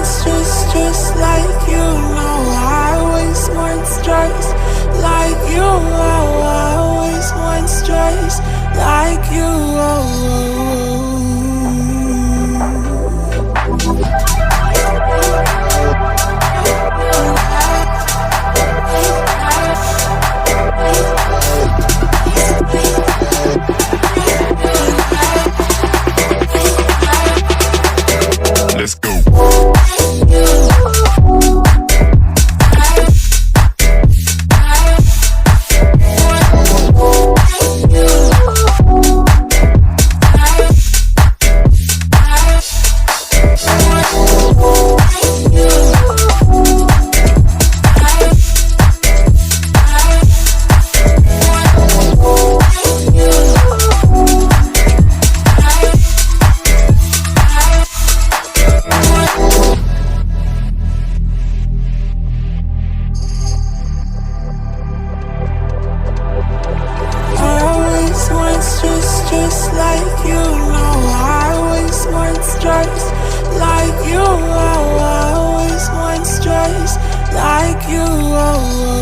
just like you. No, I always want stress like you. Oh, I always want stress like you. Let's go. Just like you. No, I always want stress like you. Oh, I always want stress like you.